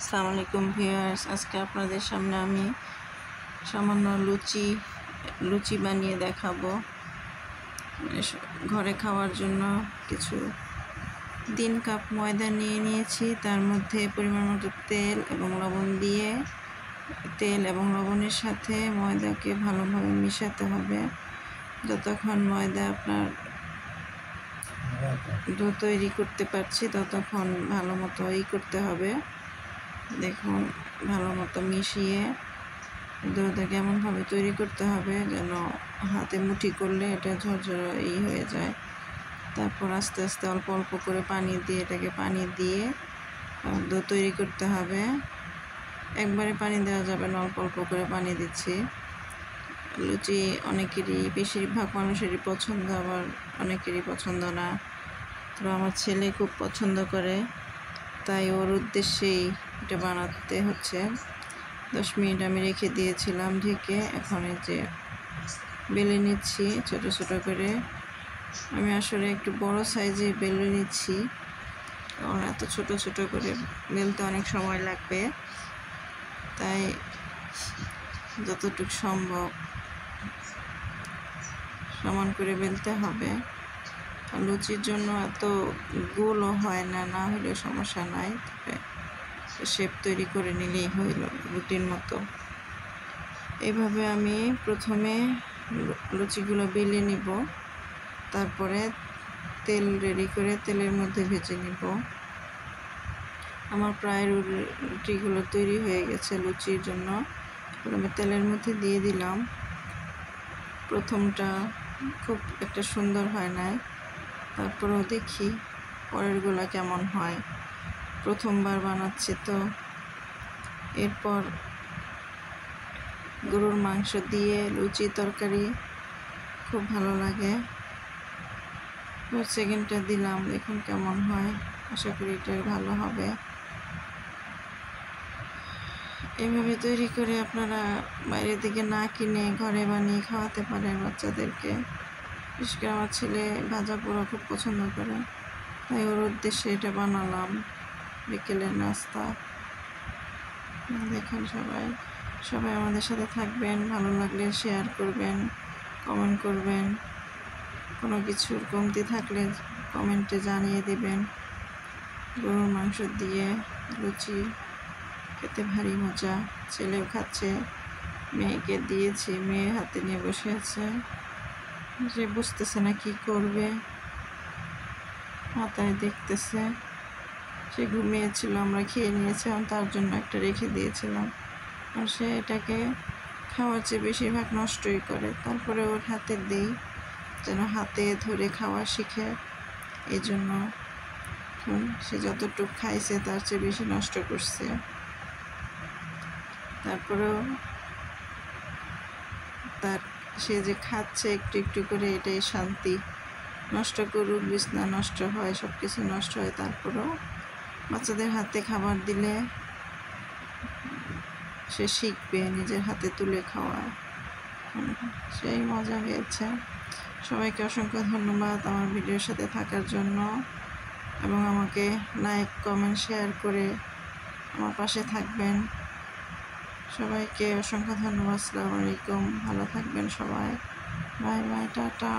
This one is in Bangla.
আসসালামু আলাইকুম ভিউয়ার্স, আজকে আপনাদের সামনে আমি সামান্য লুচি বানিয়ে দেখাবো। ঘরে খাওয়ার জন্য কিছু 3 কাপ ময়দা নিয়ে নিয়েছি। তার মধ্যে পরিমাণ মতো তেল এবং লবণ দিয়ে তেল এবং লবণের সাথে ময়দাকে ভালোভাবে মিশাতে হবে যতক্ষণ ময়দা আপনার ডো তৈরি করতে পারছি ততক্ষণ ভালো মতো করতে হবে। দেখুন, ভালো মতো মিশিয়ে ডোটাকে এমনভাবে তৈরি করতে হবে যেন হাতে মুঠি করলে এটা ঝরঝরে হয়ে যায়। তারপর আস্তে আস্তে অল্প অল্প করে পানি দিয়ে ডো তৈরি করতে হবে। একবারে পানি দেওয়া যাবে না, অল্প অল্প করে পানি দিচ্ছি। লুচি অনেকেরই, বেশিরভাগ মানুষেরই পছন্দ, আবার অনেকেরই পছন্দ না। তো আমার ছেলে খুব পছন্দ করে, তাই ওর উদ্দেশ্যেই এটা বানাতে হচ্ছে। 10 মিনিট আমি রেখে দিয়েছিলাম ঢেকে। এখন যে বেলে নিচ্ছি ছোট ছোট করে। আমি আসলে একটু বড় সাইজে বেলে নিচ্ছি, কারণ এত ছোট ছোট করে বেলতে অনেক সময় লাগবে, তাই যতটুকু সম্ভব সমান করে বেলতে হবে। লুচির জন্য এত গোলও হয় না, না হলেও সমস্যা নাই, তবে শেপ তৈরি করে নিলেই হইল রুটির মতো। এইভাবে আমি প্রথমে লুচিগুলো বেলে নিব, তারপরে তেল রেডি করে তেলের মধ্যে ভেজে নিব। আমার প্রায় রুটিগুলো তৈরি হয়ে গেছে লুচির জন্য। আমি তেলের মধ্যে দিয়ে দিলাম। প্রথমটা খুব একটা সুন্দর হয় নাই, তারপরেও দেখি পরেরগুলো কেমন হয়। প্রথমবার বানাচ্ছি তো। এরপর গরুর মাংস দিয়ে লুচি তরকারি খুব ভালো লাগে। সেকেন্ডটা দিলাম, দেখুন কেমন হয়। আশা করি এটা ভালো হবে। এভাবে তৈরি করে আপনারা বাইরে থেকে না কিনে ঘরে বানিয়ে খাওয়াতে পারেন বাচ্চাদেরকে। বিশেষ করে আমার ছেলে ভাজা পোড়া খুব পছন্দ করে, তাই ওর উদ্দেশ্যে এটা বানালাম বিকেলের নাস্তা। দেখুন, সবাই আমাদের সাথে থাকবেন। ভালো লাগলে শেয়ার করবেন, কমেন্ট করবেন। কোনো কিছুর কমতি থাকলে কমেন্টে জানিয়ে দেবেন। গরুর মাংস দিয়ে লুচি খেতে ভারী মজা। ছেলেও খাচ্ছে, মেয়েকে দিয়েছি, মেয়ে হাতে নিয়ে বসে আছে। সে বুঝতেছে না কি করবে, মাথায় দেখতেছে। সে ঘুমিয়েছিল, আমরা খেয়ে নিয়েছিলাম, তার জন্য একটা রেখে দিয়েছিলাম। আর সে এটাকে খাওয়ার চেয়ে বেশিরভাগ নষ্টই করে। তারপরে ওর হাতে দিই যেন হাতে ধরে খাওয়া শিখে। এই জন্য সে যতটুকু খাইছে তার চেয়ে বেশি নষ্ট করছে। তারপরেও সে যে খাচ্ছে একটু একটু করে, এটাই শান্তি। নষ্ট করুক, বিছনা নষ্ট হয়, সব কিছু নষ্ট হয়, তারপরেও বাচ্চাদের হাতে খাবার দিলে সে শিখবে নিজের হাতে তুলে খাওয়া। সেই মজা হয়েছে। সবাইকে অসংখ্য ধন্যবাদ আমার ভিডিওর সাথে থাকার জন্য, এবং আমাকে লাইক, কমেন্ট, শেয়ার করে আমার পাশে থাকবেন। সবাইকে অসংখ্য ধন্যবাদ। আসসালামু আলাইকুম। ভালো থাকবেন সবাই। Bye bye, tata.